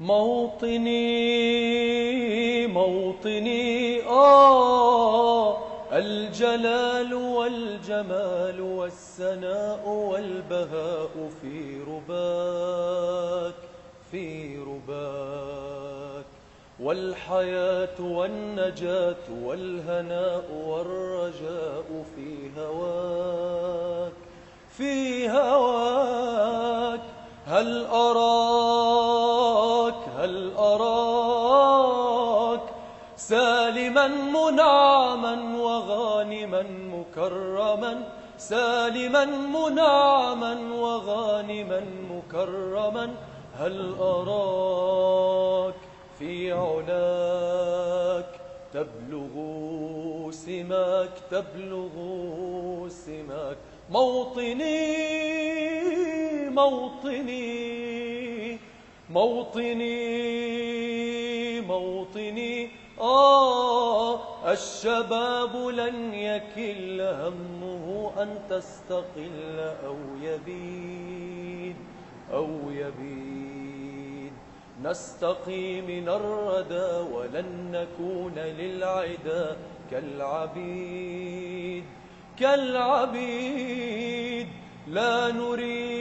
موطني موطني الجلال والجمال والسناء والبهاء في رباك في رباك، والحياة والنجاة والهناء والرجاء في هواك في هواك. هل أراك سالما منعما وغانما مكرما، سالما منعما وغانما مكرما. هل أراك في علاك تبلغ سماك تبلغ سماك. موطني موطني موطني موطني الشباب لن يكل همه أن تستقل أو يبيد أو يبيد. نستقي من الردى ولن نكون للعدا كالعبيد كالعبيد. لا نريد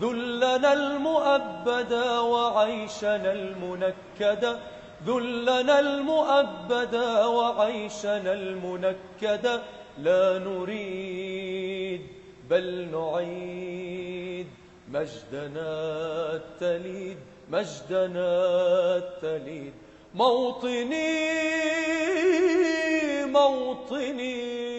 ذلنا المؤبدا وعيشنا المنكدا، ذلنا المؤبدا وعيشنا المنكدا. لا نريد بل نعيد مجدنا التليد مجدنا التليد. موطني موطني